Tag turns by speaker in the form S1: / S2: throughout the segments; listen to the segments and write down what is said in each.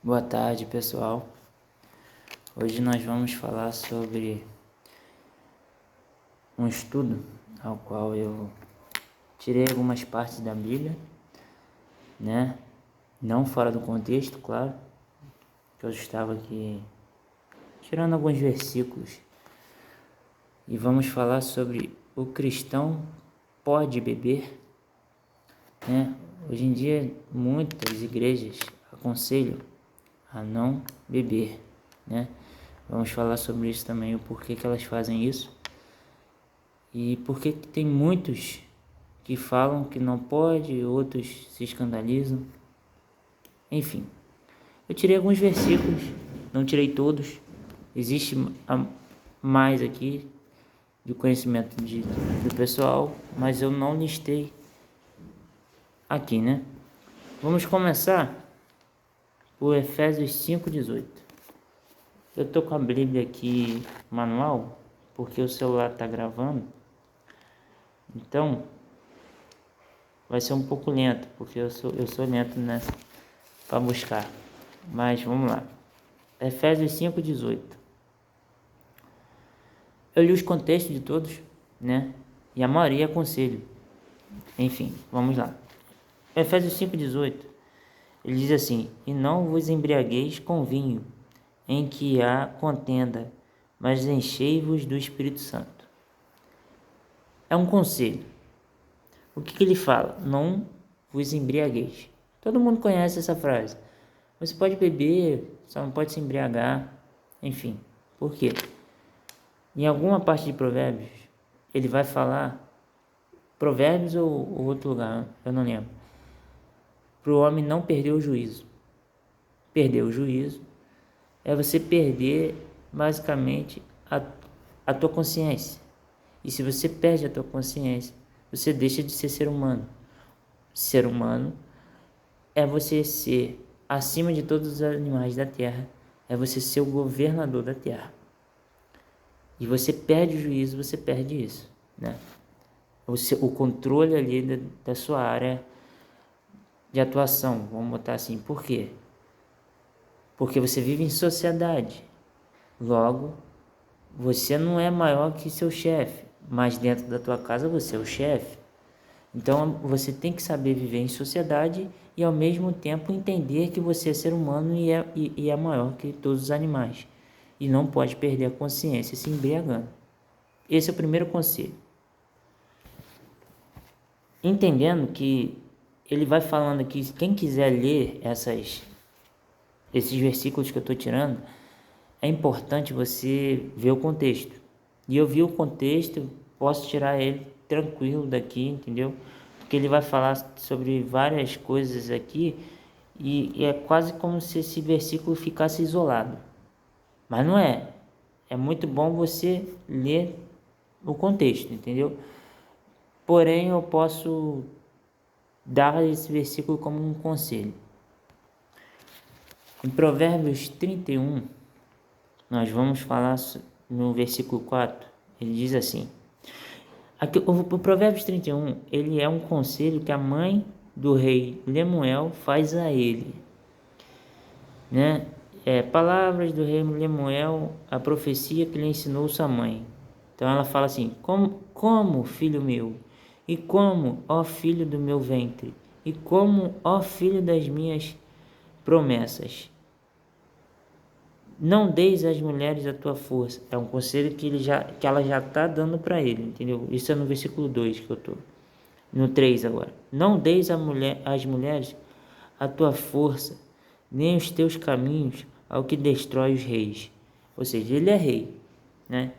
S1: Boa tarde, pessoal. Hoje nós vamos falar sobre um estudo ao qual eu tirei algumas partes da Bíblia, né? Não fora do contexto, claro, que eu estava aqui tirando alguns versículos. E vamos falar sobre o cristão pode beber, né? Hoje em dia, muitas igrejas aconselham a não beber, né? Vamos falar sobre isso também, o porquê que elas fazem isso e porquê que tem muitos que falam que não pode, outros se escandalizam. Enfim, eu tirei alguns versículos, não tirei todos. Existe mais aqui do conhecimento do pessoal, mas eu não listei aqui, né? Vamos começar por Efésios 5:18. Eu tô com a Bíblia aqui manual, porque o celular tá gravando, então vai ser um pouco lento, porque eu sou lento nessa para buscar. Mas vamos lá. Efésios 5:18. Eu li os contextos de todos, né? E a maioria aconselho. Enfim, vamos lá. Efésios 5:18. Ele diz assim: "E não vos embriagueis com vinho, em que há contenda, mas enchei-vos do Espírito Santo." É um conselho. O que ele fala? Não vos embriagueis. Todo mundo conhece essa frase. Você pode beber, só não pode se embriagar. Enfim, por quê? Em alguma parte de Provérbios, ele vai falar, Provérbios ou outro lugar, eu não lembro, para o homem não perder o juízo. Perder o juízo é você perder, basicamente, a tua consciência. E se você perde a tua consciência, você deixa de ser ser humano. Ser humano é você ser acima de todos os animais da terra, é você ser o governador da terra. E você perde o juízo, você perde isso, né? O controle ali da sua área de atuação, vamos botar assim. Por quê? Porque você vive em sociedade. Logo, você não é maior que seu chefe, mas dentro da tua casa você é o chefe. Então você tem que saber viver em sociedade e ao mesmo tempo entender que você é ser humano e é maior que todos os animais. E não pode perder a consciência se embriagando. Esse é o primeiro conselho. Entendendo que ele vai falando aqui, quem quiser ler esses versículos que eu estou tirando, é importante você ver o contexto. E eu vi o contexto, posso tirar ele tranquilo daqui, entendeu? Porque ele vai falar sobre várias coisas aqui e é quase como se esse versículo ficasse isolado. Mas não é. É muito bom você ler o contexto, entendeu? Porém, eu posso dar esse versículo como um conselho. Em Provérbios 31, nós vamos falar no versículo 4, ele diz assim, aqui, o Provérbios 31, ele é um conselho que a mãe do rei Lemuel faz a ele, né? Palavras do rei Lemuel, a profecia que lhe ensinou sua mãe. Então ela fala assim, como filho meu, e como, ó filho do meu ventre, e como, ó filho das minhas promessas. Não deis às mulheres a tua força. É um conselho que ela já está dando para ele, entendeu? Isso é no versículo 2 que eu estou. No 3 agora. Não deis às mulheres a tua força, nem os teus caminhos ao que destrói os reis. Ou seja, ele é rei, né?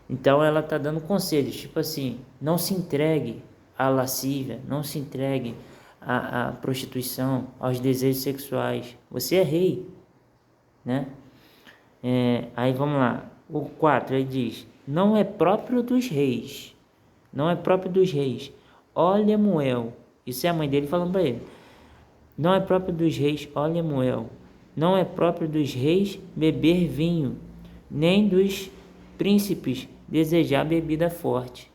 S1: Então ela está dando conselhos, tipo assim, não se entregue à lascívia, não se entregue à prostituição, aos desejos sexuais. Você é rei, né? Aí vamos lá, o 4 ele diz, não é próprio dos reis, não é próprio dos reis, ó Lemuel, isso é a mãe dele falando para ele, não é próprio dos reis, ó Lemuel, não é próprio dos reis beber vinho, nem dos príncipes desejar bebida forte.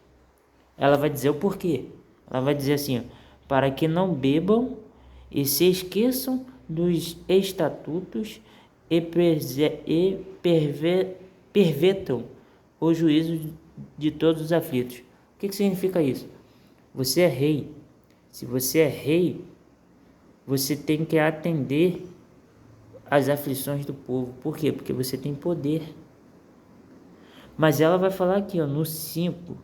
S1: Ela vai dizer o porquê, ela vai dizer assim, para que não bebam e se esqueçam dos estatutos e pervertam o juízo de todos os aflitos. O que significa isso? Você é rei. Se você é rei, você tem que atender às aflições do povo. Por quê? Porque você tem poder. Mas ela vai falar aqui, ó, no 5.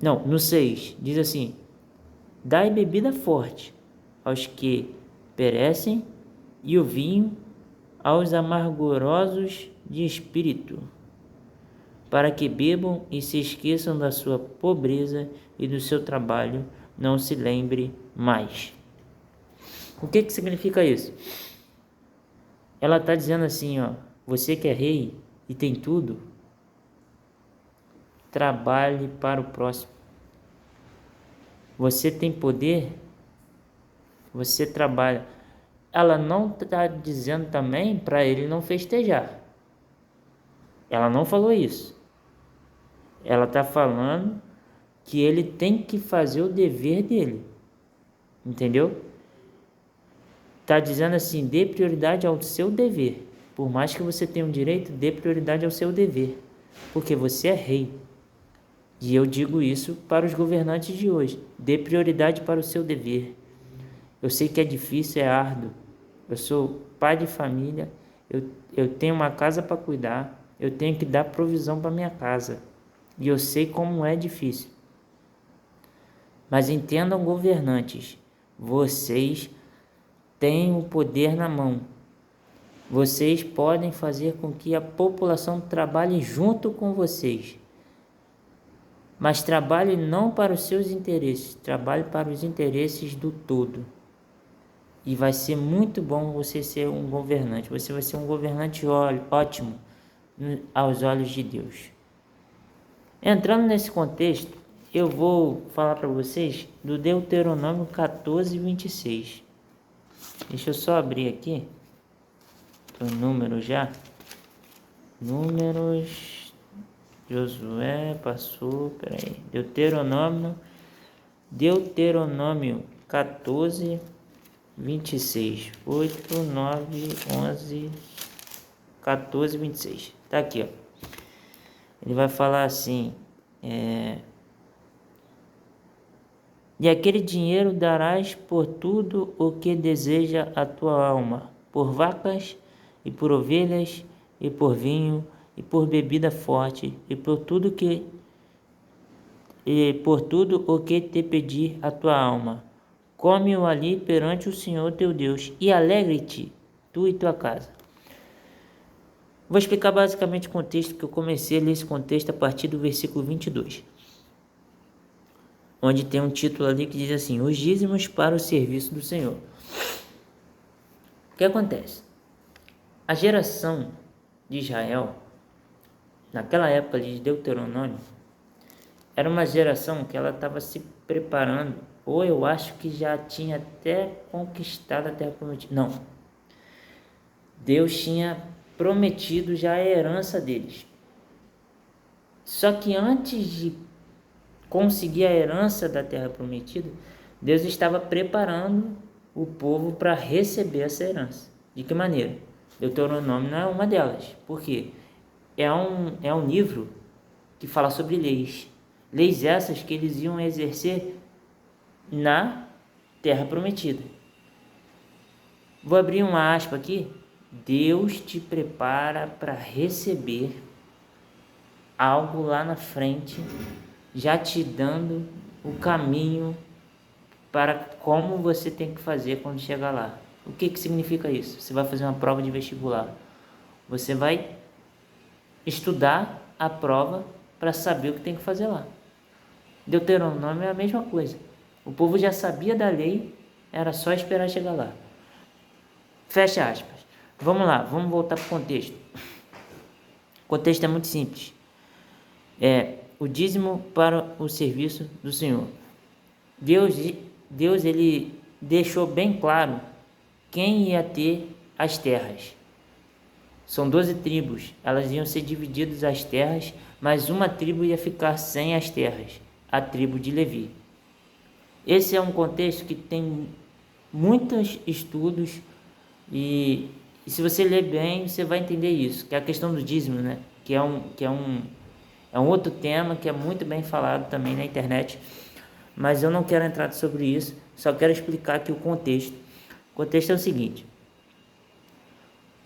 S1: Não, no 6. Diz assim: dai bebida forte aos que perecem e o vinho aos amargurosos de espírito, para que bebam e se esqueçam da sua pobreza e do seu trabalho, não se lembre mais. O que significa isso? Ela está dizendo assim, ó, você que é rei e tem tudo, trabalhe para o próximo. Você tem poder, você trabalha. Ela não está dizendo também para ele não festejar. Ela não falou isso. Ela está falando que ele tem que fazer o dever dele. Entendeu? Está dizendo assim, dê prioridade ao seu dever. Por mais que você tenha um direito, dê prioridade ao seu dever. Porque você é rei. E eu digo isso para os governantes de hoje. Dê prioridade para o seu dever. Eu sei que é difícil, é árduo. Eu sou pai de família. Eu tenho uma casa para cuidar. Eu tenho que dar provisão para minha casa. E eu sei como é difícil. Mas entendam, governantes, vocês têm o poder na mão. Vocês podem fazer com que a população trabalhe junto com vocês. Mas trabalhe não para os seus interesses, trabalhe para os interesses do todo. E vai ser muito bom você ser um governante. Você vai ser um governante ótimo aos olhos de Deus. Entrando nesse contexto, eu vou falar para vocês do Deuteronômio 14, 26. Deixa eu só abrir aqui o número já. Números, Josué, passou, peraí. Deuteronômio 14, 26. 8, 9, 11, 14, 26. Tá aqui, ó. Ele vai falar assim, e aquele dinheiro darás por tudo o que deseja a tua alma, por vacas e por ovelhas e por vinho e por bebida forte e por tudo o que te pedir a tua alma. Come-o ali perante o Senhor teu Deus e alegre-te, tu e tua casa. Vou explicar basicamente o contexto, que eu comecei a ler esse contexto a partir do versículo 22. Onde tem um título ali que diz assim, os dízimos para o serviço do Senhor. O que acontece? A geração de Israel, naquela época de Deuteronômio, era uma geração que ela estava se preparando, ou eu acho que já tinha até conquistado a terra prometida. Não. Deus tinha prometido já a herança deles. Só que antes de conseguir a herança da terra prometida, Deus estava preparando o povo para receber essa herança. De que maneira? Deuteronômio não é uma delas. Por quê? É um livro que fala sobre leis. Leis essas que eles iam exercer na terra prometida. Vou abrir uma aspa aqui. Deus te prepara para receber algo lá na frente, já te dando o caminho para como você tem que fazer quando chegar lá. O que significa isso? Você vai fazer uma prova de vestibular. Você vai estudar a prova para saber o que tem que fazer lá. Deuteronômio é a mesma coisa. O povo já sabia da lei, era só esperar chegar lá. Fecha aspas. Vamos lá, vamos voltar para o contexto. O contexto é muito simples. O dízimo para o serviço do Senhor. Deus ele deixou bem claro quem ia ter as terras. São 12 tribos, elas iam ser divididas as terras, mas uma tribo ia ficar sem as terras, a tribo de Levi. Esse é um contexto que tem muitos estudos e se você ler bem, você vai entender isso, que é a questão do dízimo, né? É um outro tema que é muito bem falado também na internet, mas eu não quero entrar sobre isso, só quero explicar aqui o contexto. O contexto é o seguinte: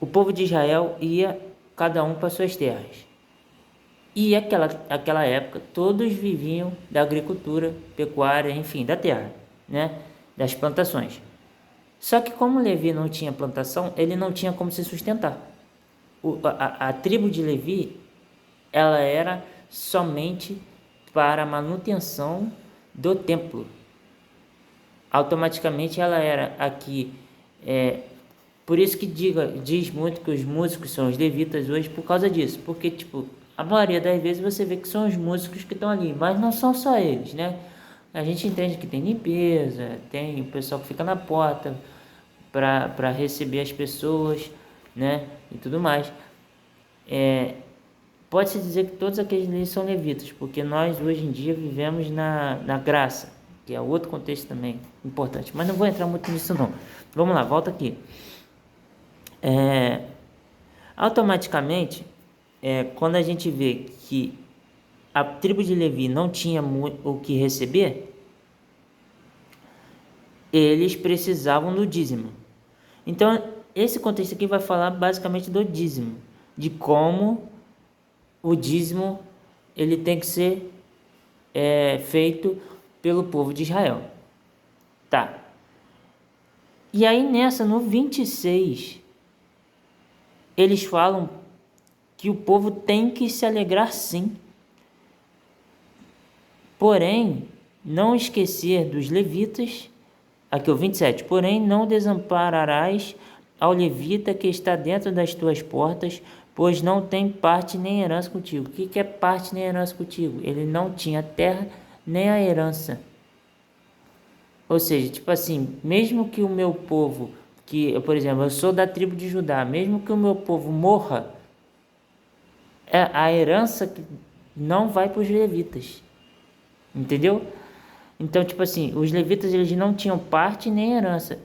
S1: o povo de Israel ia cada um para suas terras. E aquela época todos viviam da agricultura, pecuária, enfim, da terra, né? Das plantações. Só que como Levi não tinha plantação, ele não tinha como se sustentar. A tribo de Levi, ela era somente para a manutenção do templo. Automaticamente ela era aqui, por isso que diz muito que os músicos são os levitas hoje por causa disso, porque tipo, a maioria das vezes você vê que são os músicos que estão ali, mas não são só eles, né? A gente entende que tem limpeza, tem o pessoal que fica na porta para receber as pessoas, né? E tudo mais. Pode-se dizer que todos aqueles ali são levitas, porque nós hoje em dia vivemos na graça, que é outro contexto também importante. Mas não vou entrar muito nisso não. Vamos lá, volta aqui. Automaticamente, quando a gente vê que a tribo de Levi não tinha o que receber, eles precisavam do dízimo. Então, esse contexto aqui vai falar basicamente do dízimo, de como o dízimo ele tem que ser feito pelo povo de Israel. Tá. E aí nessa, no 26, eles falam que o povo tem que se alegrar sim. Porém, não esquecer dos levitas. Aqui o 27. Porém, não desampararás ao levita que está dentro das tuas portas, pois não tem parte nem herança contigo. O que é parte nem herança contigo? Ele não tinha terra nem a herança. Ou seja, tipo assim, mesmo que o meu povo, por exemplo, eu sou da tribo de Judá, mesmo que o meu povo morra, a herança não vai para os levitas. Entendeu? Então, tipo assim, os levitas eles não tinham parte nem herança.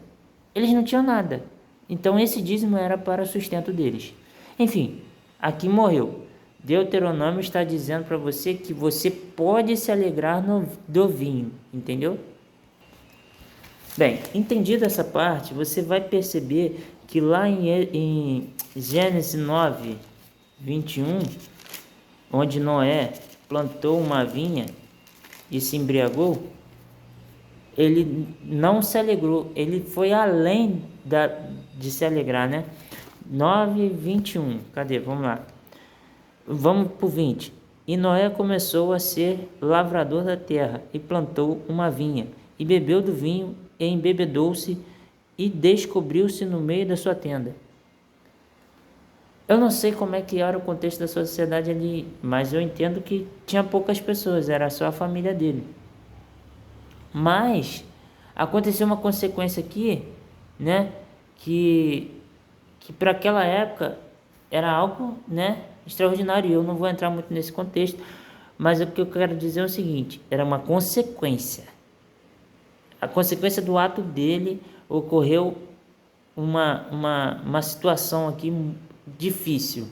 S1: Eles não tinham nada. Então, esse dízimo era para o sustento deles. Enfim, aqui morreu. Deuteronômio está dizendo para você que você pode se alegrar do vinho. Entendeu? Bem, entendida essa parte, você vai perceber que lá em Gênesis 9, 21, onde Noé plantou uma vinha e se embriagou, ele não se alegrou, ele foi além de se alegrar, né? 9, 21, cadê? Vamos lá. Vamos para o 20. E Noé começou a ser lavrador da terra e plantou uma vinha e bebeu do vinho e embebedou-se e descobriu-se no meio da sua tenda. Eu não sei como é que era o contexto da sociedade ali, mas eu entendo que tinha poucas pessoas, era só a família dele. Mas aconteceu uma consequência aqui, né, que para aquela época era algo, né, extraordinário. Eu não vou entrar muito nesse contexto, mas o que eu quero dizer é o seguinte: era uma consequência. A consequência do ato dele ocorreu uma situação aqui difícil.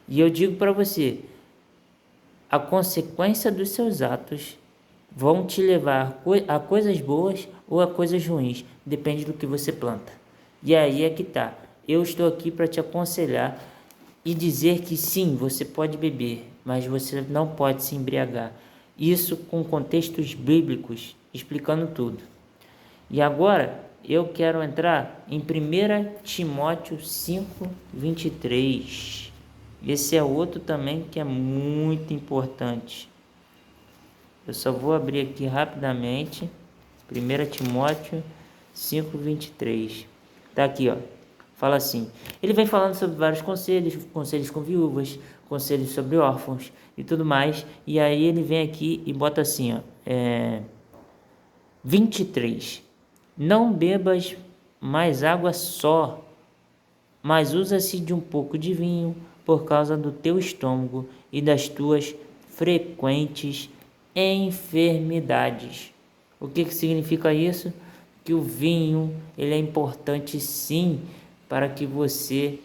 S1: E eu digo para você, a consequência dos seus atos vão te levar a coisas boas ou a coisas ruins, depende do que você planta. E aí é que tá. Eu estou aqui para te aconselhar e dizer que sim, você pode beber, mas você não pode se embriagar. Isso com contextos bíblicos, explicando tudo. E agora eu quero entrar em 1 Timóteo 5, 23. Esse é outro também que é muito importante. Eu só vou abrir aqui rapidamente. 1 Timóteo 5, 23. Tá aqui, ó. Fala assim. Ele vem falando sobre vários conselhos com viúvas, conselhos sobre órfãos e tudo mais. E aí ele vem aqui e bota assim, ó. 23. Não bebas mais água só, mas usa-se de um pouco de vinho por causa do teu estômago e das tuas frequentes enfermidades. O que significa isso? que o vinho ele é importante sim para que você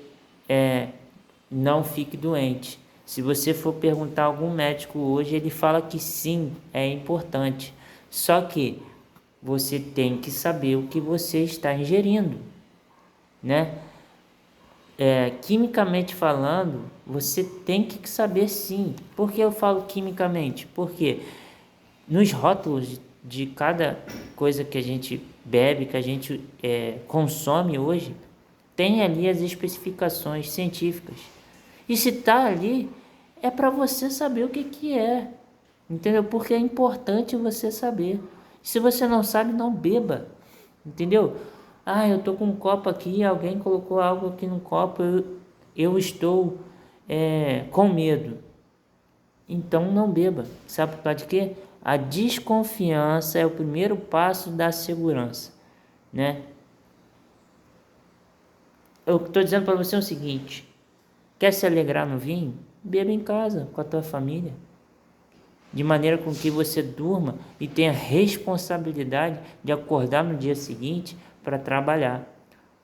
S1: não fique doente. Se você for perguntar a algum médico hoje, ele fala que sim, é importante. Só que você tem que saber o que você está ingerindo, né? Quimicamente falando, você tem que saber sim. Por que eu falo quimicamente? Porque nos rótulos de cada coisa que a gente bebe, que a gente consome hoje, tem ali as especificações científicas. E se está ali, é para você saber o que é. Entendeu? Porque é importante você saber. Se você não sabe, não beba. Entendeu? Ah, eu tô com um copo aqui, alguém colocou algo aqui no copo, eu estou com medo. Então não beba. Sabe por causa de quê? A desconfiança é o primeiro passo da segurança, né? Eu estou dizendo para você o seguinte: quer se alegrar no vinho? Beba em casa, com a tua família. De maneira com que você durma e tenha responsabilidade de acordar no dia seguinte para trabalhar.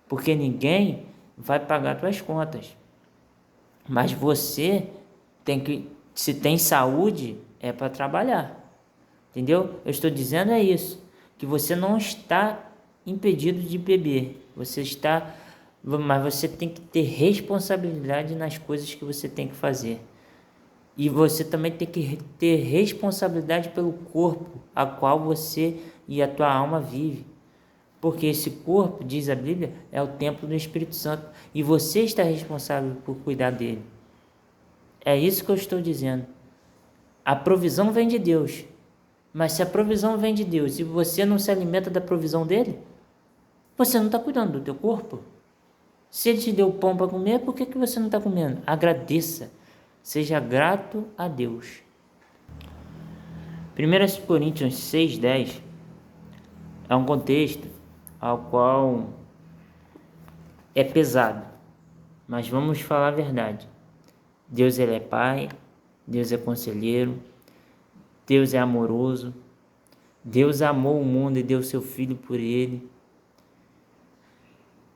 S1: Porque ninguém vai pagar tuas contas. Mas você tem que, se tem saúde, é para trabalhar. Entendeu? Eu estou dizendo isso, que você não está impedido de beber. Mas você tem que ter responsabilidade nas coisas que você tem que fazer. E você também tem que ter responsabilidade pelo corpo a qual você e a tua alma vive. Porque esse corpo, diz a Bíblia, é o templo do Espírito Santo. E você está responsável por cuidar dele. É isso que eu estou dizendo. A provisão vem de Deus. Mas se a provisão vem de Deus e você não se alimenta da provisão dele, você não está cuidando do teu corpo. Se ele te deu pão para comer, por que você não está comendo? Agradeça. Seja grato a Deus. 1 Coríntios 6,10 é um contexto ao qual é pesado. Mas vamos falar a verdade. Deus ele é Pai, Deus é conselheiro, Deus é amoroso, Deus amou o mundo e deu seu Filho por ele.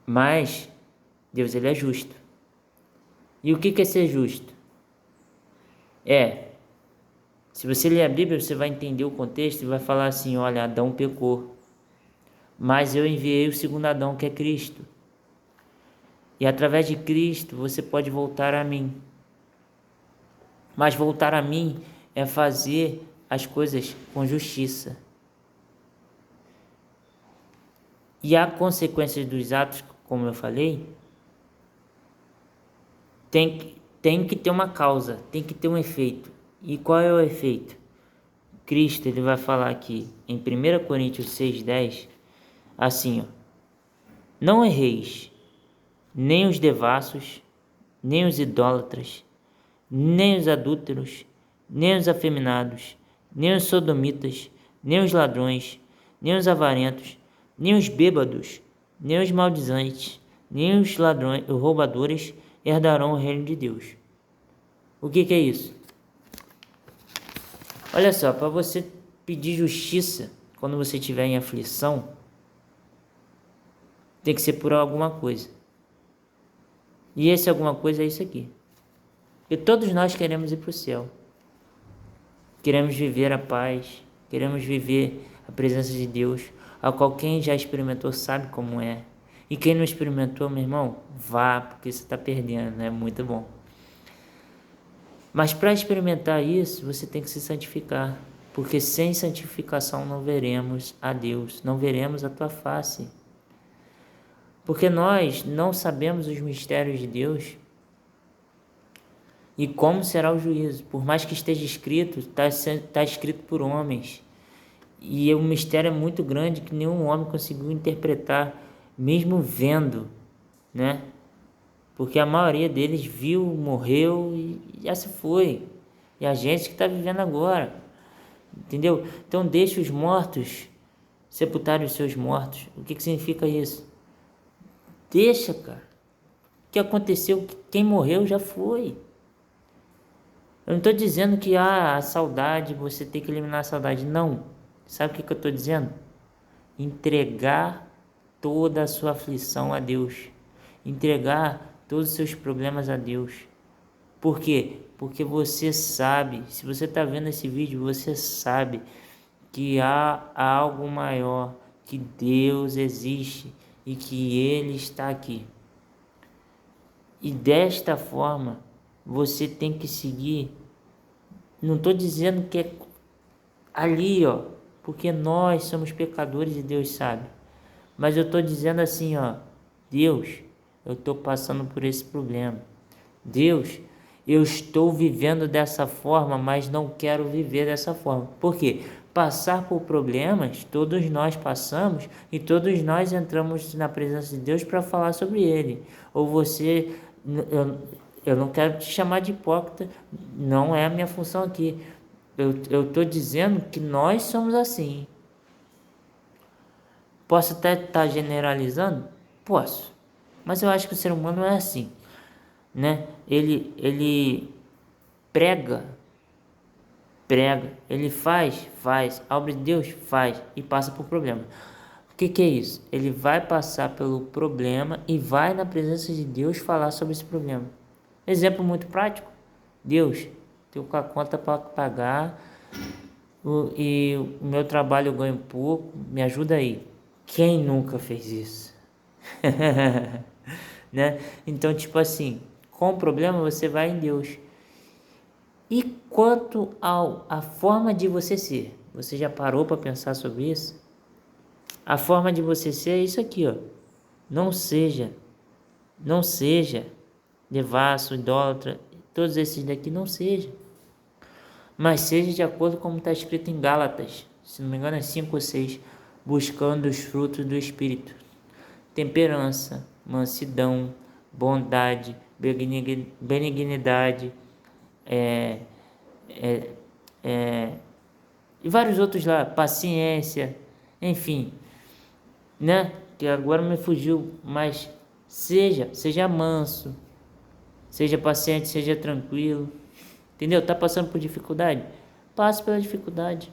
S1: Mas Deus ele é justo. E o que é ser justo? Se você ler a Bíblia, você vai entender o contexto e vai falar assim: olha, Adão pecou, mas eu enviei o segundo Adão, que é Cristo. E através de Cristo você pode voltar a mim. Mas voltar a mim é fazer as coisas com justiça. E a consequência dos atos, como eu falei, tem que ter uma causa, tem que ter um efeito. E qual é o efeito? Cristo ele vai falar aqui em 1 Coríntios 6,10, assim, ó: não erreis, nem os devassos, nem os idólatras, nem os adúlteros, nem os afeminados, nem os sodomitas, nem os ladrões, nem os avarentos, nem os bêbados, nem os maldizantes, nem os ladrões, os roubadores herdarão o reino de Deus. O que é isso? Olha só, para você pedir justiça quando você estiver em aflição, tem que ser por alguma coisa. E esse alguma coisa é isso aqui. E todos nós queremos ir para o céu. Queremos viver a paz, queremos viver a presença de Deus, a qual quem já experimentou sabe como é. E quem não experimentou, meu irmão, vá, porque você está perdendo, é muito bom. Mas para experimentar isso, você tem que se santificar, porque sem santificação não veremos a Deus, não veremos a tua face. Porque nós não sabemos os mistérios de Deus e como será o juízo. Por mais que esteja escrito, está escrito por homens. E o mistério é muito grande que nenhum homem conseguiu interpretar, mesmo vendo, né? Porque a maioria deles viu, morreu e já se foi. E a gente que está vivendo agora, entendeu? Então deixa os mortos sepultarem os seus mortos. O que significa isso? Deixa, cara. O que aconteceu? Quem morreu já foi. Eu não estou dizendo que a saudade, você tem que eliminar a saudade. Não. Sabe o que eu estou dizendo? entregar toda a sua aflição a Deus, entregar todos os seus problemas a Deus. Por quê? Porque você sabe, se você está vendo esse vídeo, você sabe que há algo maior, que Deus existe e que Ele está aqui. E desta forma, você tem que seguir. Não estou dizendo que é ali, ó, porque nós somos pecadores e Deus sabe. Mas eu estou dizendo assim, ó, Deus, eu estou passando por esse problema. Deus, eu estou vivendo dessa forma, mas não quero viver dessa forma. Por quê? Passar por problemas, todos nós passamos e todos nós entramos na presença de Deus para falar sobre ele. Ou você, eu não quero te chamar de hipócrita, não é a minha função aqui. Eu estou dizendo que nós somos assim. Posso até estar generalizando? Posso. Mas eu acho que o ser humano é assim, né? Ele prega, ele faz, a obra de Deus faz e passa por problema. O que é isso? Ele vai passar pelo problema e vai na presença de Deus falar sobre esse problema. Exemplo muito prático. Deus, estou com a conta para pagar e o meu trabalho eu ganho pouco, me ajuda aí. Quem nunca fez isso? Né? Então, tipo assim, com o problema você vai em Deus. E quanto à forma de você ser, você já parou para pensar sobre isso? A forma de você ser é isso aqui, ó. Não seja devasso, idólatra, todos esses daqui não seja. Mas seja de acordo com como está escrito em Gálatas, se não me engano é 5 ou 6, buscando os frutos do Espírito. Temperança, mansidão, bondade, benignidade, e vários outros lá, paciência, enfim, né? Que agora me fugiu, mas seja manso, seja paciente, seja tranquilo, entendeu? Tá passando por dificuldade? Passe pela dificuldade.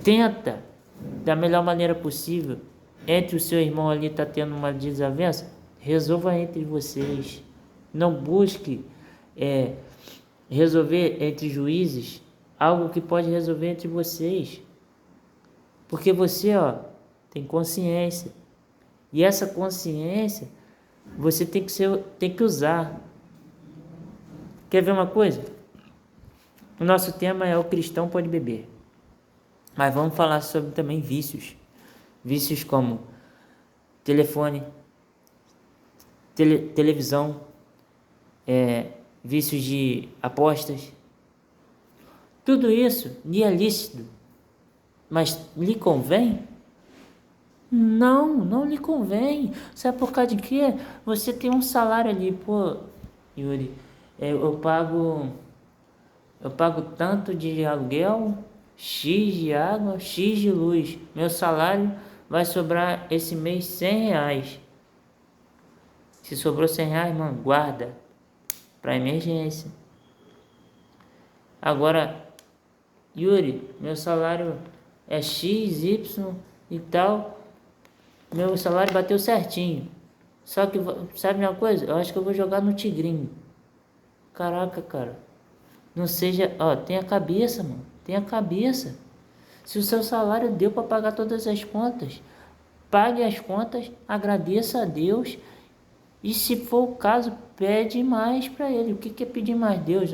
S1: Tenta da melhor maneira possível. Entre o seu irmão ali tá tendo uma desavença, resolva entre vocês. Não busque resolver entre juízes algo que pode resolver entre vocês. Porque você, ó, tem consciência. E essa consciência você tem que usar. Quer ver uma coisa? O nosso tema é o cristão pode beber. Mas vamos falar sobre também vícios. Vícios como telefone, televisão, vícios de apostas. Tudo isso lhe é lícito, mas lhe convém? Não lhe convém. Sabe por causa de quê? Você tem um salário ali, pô, Yuri, eu pago tanto de aluguel, X de água, X de luz. Meu salário vai sobrar esse mês R$100. Se sobrou R$100, mano, guarda para emergência. Agora, Yuri, meu salário é X, Y e tal. Meu salário bateu certinho. Só que, sabe uma coisa? Eu acho que eu vou jogar no Tigrinho. Caraca, cara. Não seja... Ó, tenha cabeça, mano. Tenha cabeça. Se o seu salário deu para pagar todas as contas, pague as contas, agradeça a Deus. E se for o caso, pede mais para Ele. O que é pedir mais? Deus,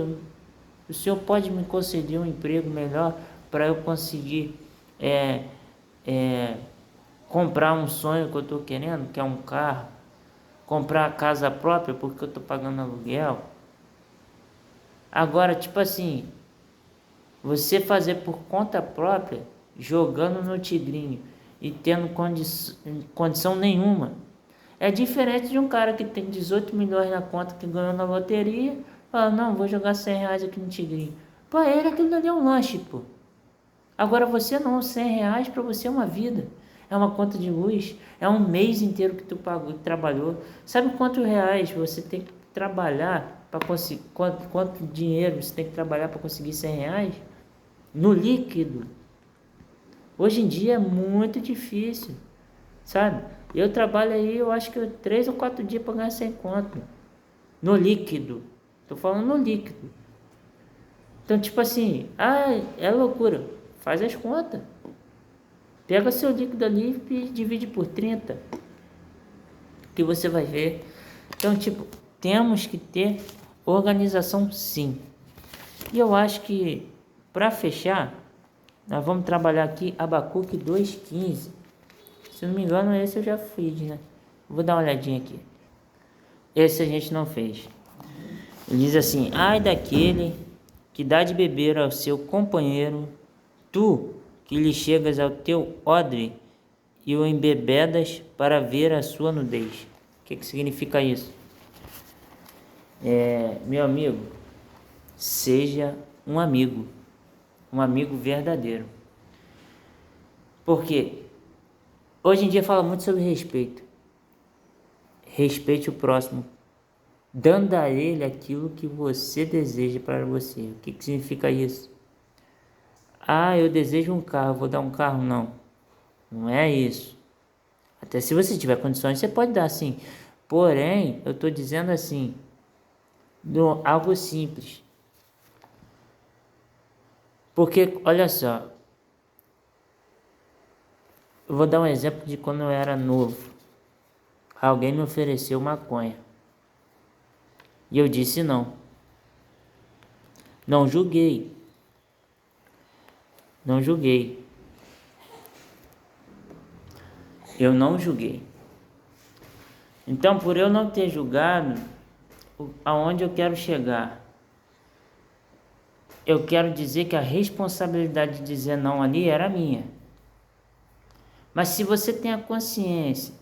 S1: o Senhor pode me conceder um emprego melhor para eu conseguir comprar um sonho que eu estou querendo, que é um carro, comprar a casa própria porque eu estou pagando aluguel. Agora, tipo assim, você fazer por conta própria, jogando no Tigrinho e tendo condição nenhuma, é diferente de um cara que tem 18 milhões na conta, que ganhou na loteria, fala, não, vou jogar R$100 aqui no Tigrinho. Pra ele aquilo ali é um lanche, pô. Agora você não, R$100 para você é uma vida. É uma conta de luz, é um mês inteiro que tu pagou, trabalhou. Sabe quantos reais você tem que trabalhar para conseguir, quanto dinheiro você tem que trabalhar para conseguir R$100? No líquido. Hoje em dia é muito difícil, sabe? Eu trabalho aí, eu acho que 3 ou 4 dias para ganhar 100 conto. No líquido. Tô falando no líquido. Então, tipo assim, é loucura. Faz as contas. Pega seu líquido ali e divide por 30. Que você vai ver. Então, tipo, temos que ter organização sim. E eu acho que, para fechar, nós vamos trabalhar aqui Abacuque 2,15. Se não me engano, esse eu já fiz, né? Vou dar uma olhadinha aqui. Esse a gente não fez. Ele diz assim: ai daquele que dá de beber ao seu companheiro, tu que lhe chegas ao teu odre e o embebedas para ver a sua nudez. O que significa isso? Meu amigo, seja um amigo verdadeiro. Porque hoje em dia fala muito sobre respeito. Respeite o próximo, dando a ele aquilo que você deseja para você. O que significa isso? Eu desejo um carro, vou dar um carro. Não, não é isso. Até se você tiver condições, você pode dar sim. Porém, eu estou dizendo assim, algo simples. Porque, olha só, eu vou dar um exemplo de quando eu era novo. Alguém me ofereceu maconha. E eu disse não. Não julguei. Não julguei. Eu não julguei. Então, por eu não ter julgado, aonde eu quero chegar? Eu quero dizer que a responsabilidade de dizer não ali era minha. Mas se você tem a consciência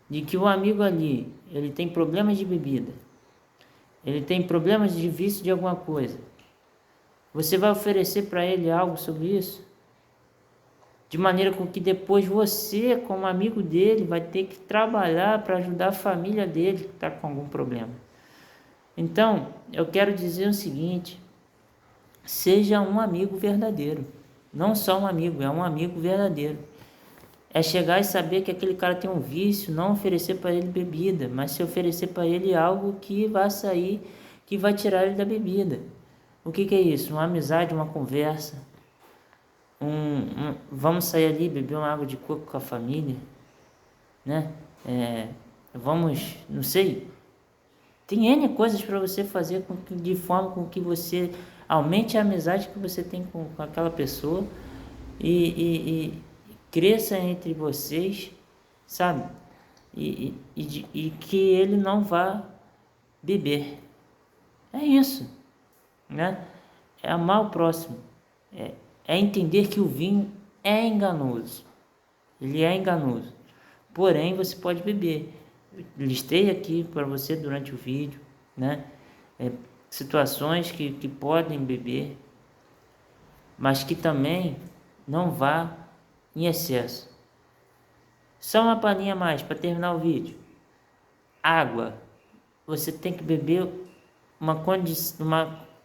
S1: de que o amigo ali, ele tem problemas de bebida, ele tem problemas de vício de alguma coisa, você vai oferecer para ele algo sobre isso? De maneira com que depois você, como amigo dele, vai ter que trabalhar para ajudar a família dele que está com algum problema. Então, eu quero dizer o seguinte: seja um amigo verdadeiro. Não só um amigo, é um amigo verdadeiro. É chegar e saber que aquele cara tem um vício, não oferecer para ele bebida, mas se oferecer para ele algo que vai sair, que vai tirar ele da bebida. O que é isso? Uma amizade, uma conversa. Vamos sair ali, beber uma água de coco com a família, né? Vamos, não sei. Tem N coisas para você fazer de forma com que você aumente a amizade que você tem com aquela pessoa e cresça entre vocês, sabe? E que ele não vá beber. É isso, né? É amar o próximo. É entender que o vinho é enganoso. Ele é enganoso. Porém, você pode beber. Listei aqui para você durante o vídeo, né? Situações que podem beber, mas que também não vá em excesso. Só uma palhinha a mais para terminar o vídeo. Água. Você tem que beber uma condição,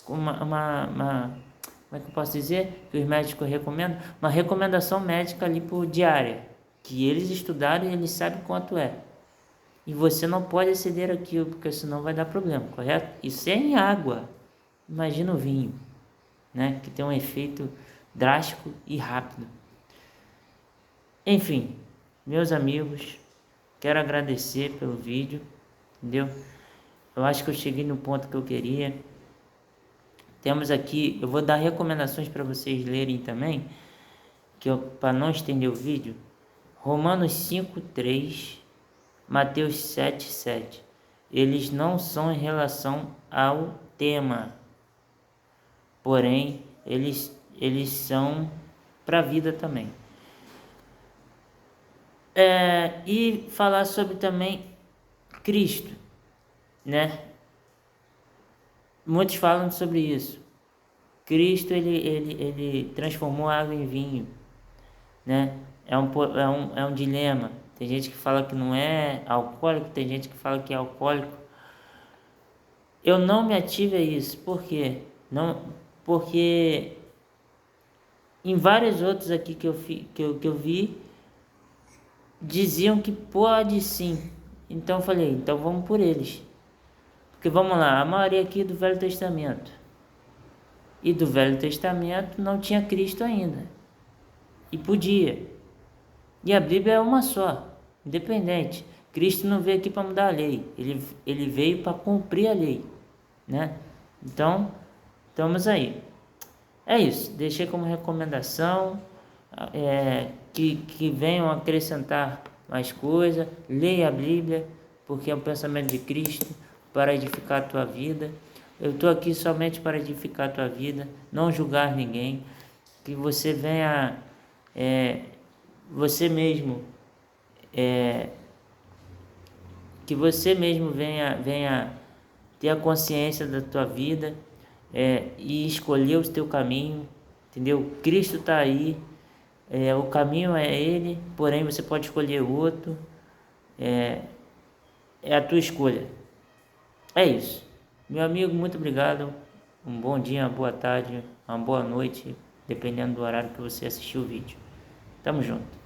S1: como é que eu posso dizer? Que os médicos recomendam? Uma recomendação médica ali por diária. Que eles estudaram e eles sabem quanto é. E você não pode exceder aquilo, porque senão vai dar problema, correto? Isso é em água. Imagina o vinho, né? Que tem um efeito drástico e rápido. Enfim, meus amigos, quero agradecer pelo vídeo, entendeu? Eu acho que eu cheguei no ponto que eu queria. Temos aqui, eu vou dar recomendações para vocês lerem também, para não estender o vídeo. Romanos 5:3, Mateus 7:7. Eles não são em relação ao tema, porém eles são para a vida também. E falar sobre também Cristo, né? Muitos falam sobre isso. Cristo ele transformou a água em vinho, né? É um dilema. Tem gente que fala que não é alcoólico, tem gente que fala que é alcoólico. Eu não me ative a isso. Por quê? Não, porque em vários outros aqui que eu vi, diziam que pode sim. Então eu falei, então vamos por eles. Porque vamos lá, a maioria aqui do Velho Testamento. E do Velho Testamento não tinha Cristo ainda. E podia. E a Bíblia é uma só, independente. Cristo não veio aqui para mudar a lei. Ele veio para cumprir a lei, né? Então, estamos aí. É isso. Deixei como recomendação que venham acrescentar mais coisa. Leia a Bíblia, porque é o pensamento de Cristo para edificar a tua vida. Eu estou aqui somente para edificar a tua vida, não julgar ninguém. Que você venha, você mesmo, que você mesmo venha ter a consciência da tua vida e escolher o teu caminho, entendeu? Cristo está aí, o caminho é Ele, porém você pode escolher outro, é a tua escolha. É isso. Meu amigo, muito obrigado. Um bom dia, uma boa tarde, uma boa noite, dependendo do horário que você assistiu o vídeo. Tamo junto.